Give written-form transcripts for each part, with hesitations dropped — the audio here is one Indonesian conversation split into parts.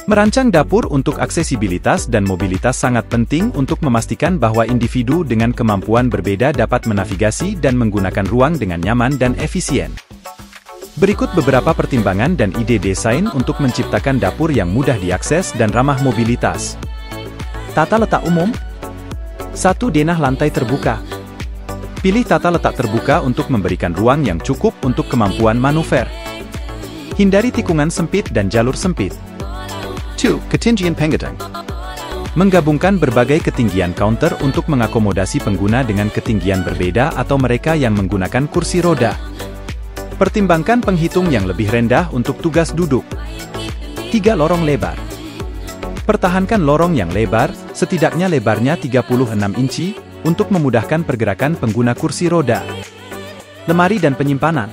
Merancang dapur untuk aksesibilitas dan mobilitas sangat penting untuk memastikan bahwa individu dengan kemampuan berbeda dapat menavigasi dan menggunakan ruang dengan nyaman dan efisien. Berikut beberapa pertimbangan dan ide desain untuk menciptakan dapur yang mudah diakses dan ramah mobilitas. Tata letak umum. 1. Denah lantai terbuka. Pilih tata letak terbuka untuk memberikan ruang yang cukup untuk kemampuan manuver. Hindari tikungan sempit dan jalur sempit. 2. Ketinggian penggetung. Menggabungkan berbagai ketinggian counter untuk mengakomodasi pengguna dengan ketinggian berbeda atau mereka yang menggunakan kursi roda. Pertimbangkan penghitung yang lebih rendah untuk tugas duduk. 3. Lorong lebar. Pertahankan lorong yang lebar, setidaknya lebarnya 36 inci, untuk memudahkan pergerakan pengguna kursi roda. Lemari dan penyimpanan.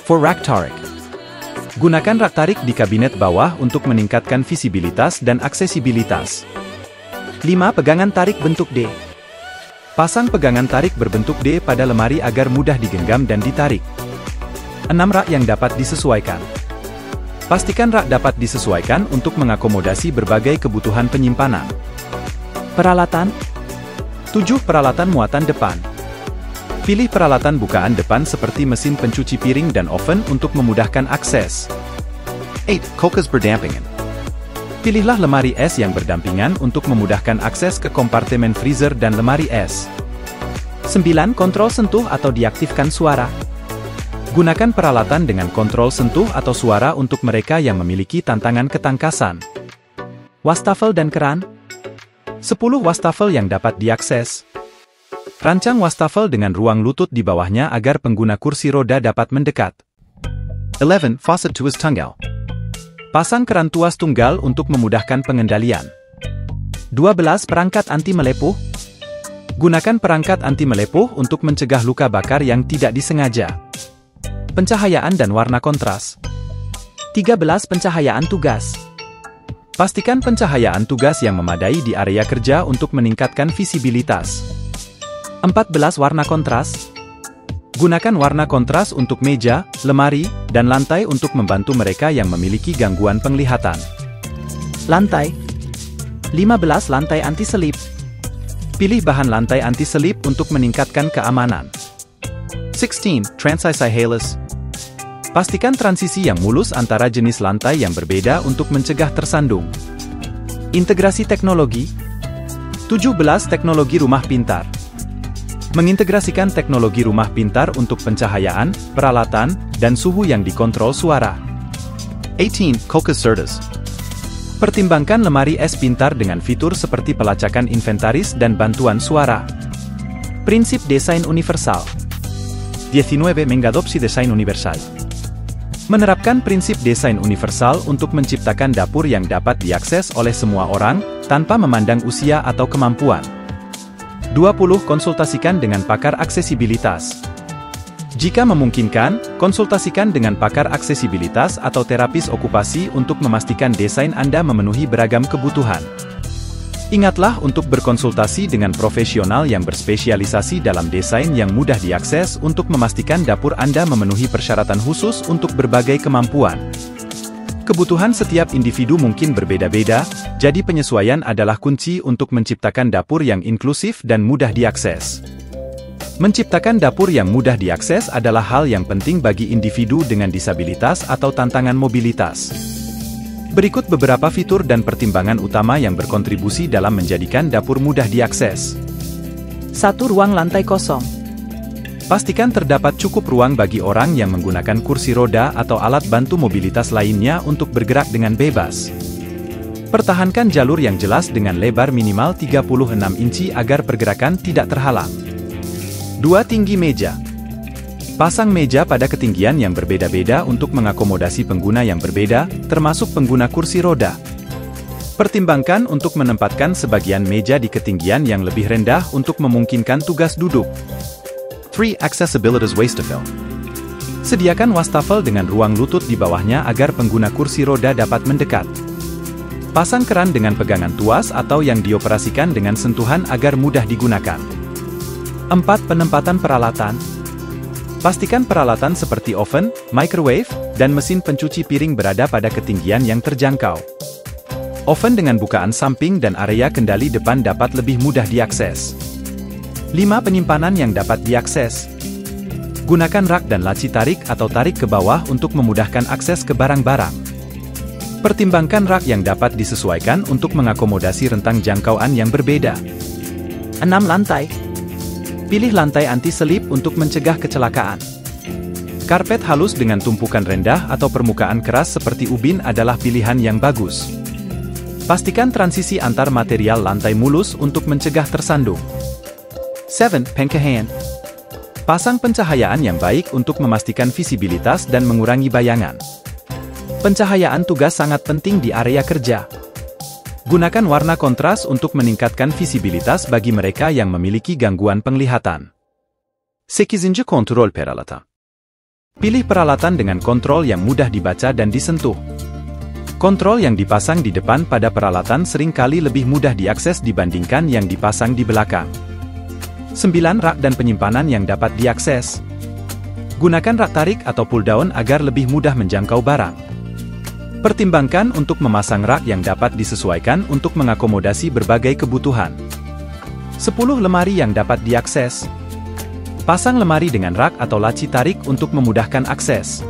4. Rack tarik. Gunakan rak tarik di kabinet bawah untuk meningkatkan visibilitas dan aksesibilitas. 5. Pegangan tarik bentuk D. Pasang pegangan tarik berbentuk D pada lemari agar mudah digenggam dan ditarik. 6. Rak yang dapat disesuaikan. Pastikan rak dapat disesuaikan untuk mengakomodasi berbagai kebutuhan penyimpanan. Peralatan. 7. Peralatan muatan depan. Pilih peralatan bukaan depan seperti mesin pencuci piring dan oven untuk memudahkan akses. 8. Koelkast berdampingan. Pilihlah lemari es yang berdampingan untuk memudahkan akses ke kompartemen freezer dan lemari es. 9. Kontrol sentuh atau diaktifkan suara. Gunakan peralatan dengan kontrol sentuh atau suara untuk mereka yang memiliki tantangan ketangkasan. Wastafel dan keran. 10. Wastafel yang dapat diakses. Rancang wastafel dengan ruang lutut di bawahnya agar pengguna kursi roda dapat mendekat. 11. Faucet tuas tunggal. Pasang keran tuas tunggal untuk memudahkan pengendalian. 12. Perangkat anti melepuh. Gunakan perangkat anti melepuh untuk mencegah luka bakar yang tidak disengaja. Pencahayaan dan warna kontras. 13. Pencahayaan tugas. Pastikan pencahayaan tugas yang memadai di area kerja untuk meningkatkan visibilitas. 14. Warna kontras. Gunakan warna kontras untuk meja, lemari, dan lantai untuk membantu mereka yang memiliki gangguan penglihatan. Lantai. 15. Lantai anti-selip. Pilih bahan lantai anti-selip untuk meningkatkan keamanan. 16. Transisi halus. Pastikan transisi yang mulus antara jenis lantai yang berbeda untuk mencegah tersandung. Integrasi teknologi. 17. Teknologi rumah pintar. Mengintegrasikan teknologi rumah pintar untuk pencahayaan, peralatan, dan suhu yang dikontrol suara. 18. Koelkast cerdas. Pertimbangkan lemari es pintar dengan fitur seperti pelacakan inventaris dan bantuan suara. Prinsip desain universal. 19. Mengadopsi desain universal. Menerapkan prinsip desain universal untuk menciptakan dapur yang dapat diakses oleh semua orang, tanpa memandang usia atau kemampuan. 20. Konsultasikan dengan pakar aksesibilitas. Jika memungkinkan, konsultasikan dengan pakar aksesibilitas atau terapis okupasi untuk memastikan desain Anda memenuhi beragam kebutuhan. Ingatlah untuk berkonsultasi dengan profesional yang berspesialisasi dalam desain yang mudah diakses untuk memastikan dapur Anda memenuhi persyaratan khusus untuk berbagai kemampuan. Kebutuhan setiap individu mungkin berbeda-beda, jadi penyesuaian adalah kunci untuk menciptakan dapur yang inklusif dan mudah diakses. Menciptakan dapur yang mudah diakses adalah hal yang penting bagi individu dengan disabilitas atau tantangan mobilitas. Berikut beberapa fitur dan pertimbangan utama yang berkontribusi dalam menjadikan dapur mudah diakses. 1. Ruang lantai kosong. Pastikan terdapat cukup ruang bagi orang yang menggunakan kursi roda atau alat bantu mobilitas lainnya untuk bergerak dengan bebas. Pertahankan jalur yang jelas dengan lebar minimal 36 inci agar pergerakan tidak terhalang. 2. Tinggi meja. Pasang meja pada ketinggian yang berbeda-beda untuk mengakomodasi pengguna yang berbeda, termasuk pengguna kursi roda. Pertimbangkan untuk menempatkan sebagian meja di ketinggian yang lebih rendah untuk memungkinkan tugas duduk. 3. Accessibility wastafel. Sediakan wastafel dengan ruang lutut di bawahnya agar pengguna kursi roda dapat mendekat. Pasang keran dengan pegangan tuas atau yang dioperasikan dengan sentuhan agar mudah digunakan. 4. Penempatan peralatan. Pastikan peralatan seperti oven, microwave, dan mesin pencuci piring berada pada ketinggian yang terjangkau. Oven dengan bukaan samping dan area kendali depan dapat lebih mudah diakses. 5 penyimpanan yang dapat diakses. Gunakan rak dan laci tarik atau tarik ke bawah untuk memudahkan akses ke barang-barang. Pertimbangkan rak yang dapat disesuaikan untuk mengakomodasi rentang jangkauan yang berbeda. 6 lantai. Pilih lantai anti-selip untuk mencegah kecelakaan. Karpet halus dengan tumpukan rendah atau permukaan keras seperti ubin adalah pilihan yang bagus. Pastikan transisi antar material lantai mulus untuk mencegah tersandung. 7. Pengkahan. Pasang pencahayaan yang baik untuk memastikan visibilitas dan mengurangi bayangan. Pencahayaan tugas sangat penting di area kerja. Gunakan warna kontras untuk meningkatkan visibilitas bagi mereka yang memiliki gangguan penglihatan. 8. Kontrol peralatan. Pilih peralatan dengan kontrol yang mudah dibaca dan disentuh. Kontrol yang dipasang di depan pada peralatan seringkali lebih mudah diakses dibandingkan yang dipasang di belakang. 9. Rak dan penyimpanan yang dapat diakses. Gunakan rak tarik atau pull-down agar lebih mudah menjangkau barang. Pertimbangkan untuk memasang rak yang dapat disesuaikan untuk mengakomodasi berbagai kebutuhan. 10. Lemari yang dapat diakses. Pasang lemari dengan rak atau laci tarik untuk memudahkan akses.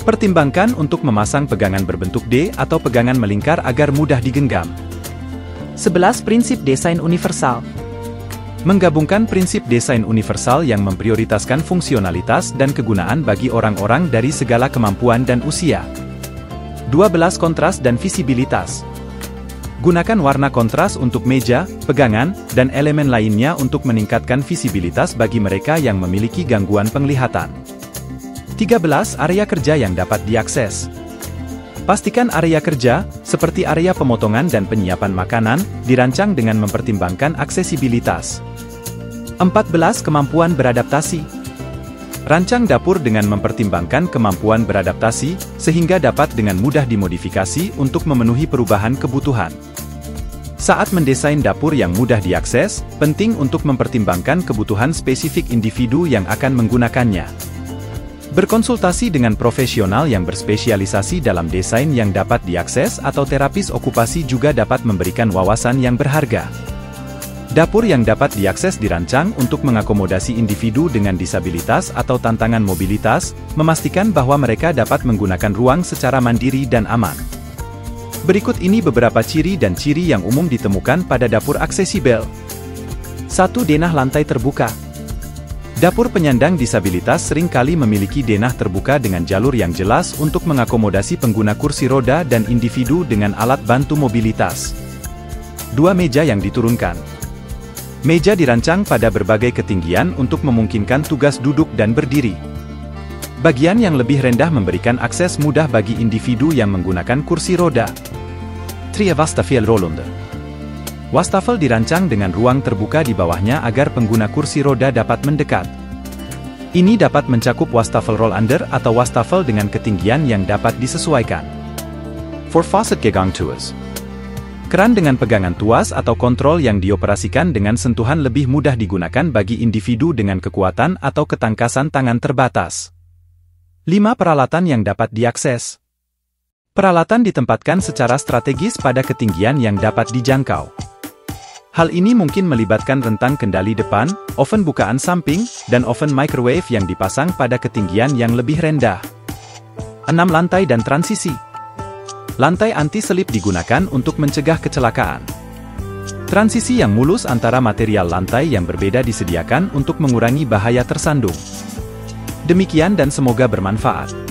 Pertimbangkan untuk memasang pegangan berbentuk D atau pegangan melingkar agar mudah digenggam. 11. Prinsip desain universal. Menggabungkan prinsip desain universal yang memprioritaskan fungsionalitas dan kegunaan bagi orang-orang dari segala kemampuan dan usia. 12. Kontras dan visibilitas. Gunakan warna kontras untuk meja, pegangan, dan elemen lainnya untuk meningkatkan visibilitas bagi mereka yang memiliki gangguan penglihatan. 13. Area kerja yang dapat diakses. Pastikan area kerja, seperti area pemotongan dan penyiapan makanan, dirancang dengan mempertimbangkan aksesibilitas. 14. Kemampuan beradaptasi. Rancang dapur dengan mempertimbangkan kemampuan beradaptasi, sehingga dapat dengan mudah dimodifikasi untuk memenuhi perubahan kebutuhan. Saat mendesain dapur yang mudah diakses, penting untuk mempertimbangkan kebutuhan spesifik individu yang akan menggunakannya. Berkonsultasi dengan profesional yang berspesialisasi dalam desain yang dapat diakses atau terapis okupasi juga dapat memberikan wawasan yang berharga. Dapur yang dapat diakses dirancang untuk mengakomodasi individu dengan disabilitas atau tantangan mobilitas, memastikan bahwa mereka dapat menggunakan ruang secara mandiri dan aman. Berikut ini beberapa ciri dan ciri yang umum ditemukan pada dapur aksesibel. 1. Denah lantai terbuka. Dapur penyandang disabilitas seringkali memiliki denah terbuka dengan jalur yang jelas untuk mengakomodasi pengguna kursi roda dan individu dengan alat bantu mobilitas. 2. Meja yang diturunkan. Meja dirancang pada berbagai ketinggian untuk memungkinkan tugas duduk dan berdiri. Bagian yang lebih rendah memberikan akses mudah bagi individu yang menggunakan kursi roda. 3. Wastafel rollonder. Wastafel dirancang dengan ruang terbuka di bawahnya agar pengguna kursi roda dapat mendekat. Ini dapat mencakup wastafel roll under atau wastafel dengan ketinggian yang dapat disesuaikan. 4. Faucet Gegang Tuas. Keran dengan pegangan tuas atau kontrol yang dioperasikan dengan sentuhan lebih mudah digunakan bagi individu dengan kekuatan atau ketangkasan tangan terbatas. 5. Peralatan yang dapat diakses. Peralatan ditempatkan secara strategis pada ketinggian yang dapat dijangkau. Hal ini mungkin melibatkan rentang kendali depan, oven bukaan samping, dan oven microwave yang dipasang pada ketinggian yang lebih rendah. 6. Lantai dan transisi. Lantai anti-selip digunakan untuk mencegah kecelakaan. Transisi yang mulus antara material lantai yang berbeda disediakan untuk mengurangi bahaya tersandung. Demikian dan semoga bermanfaat.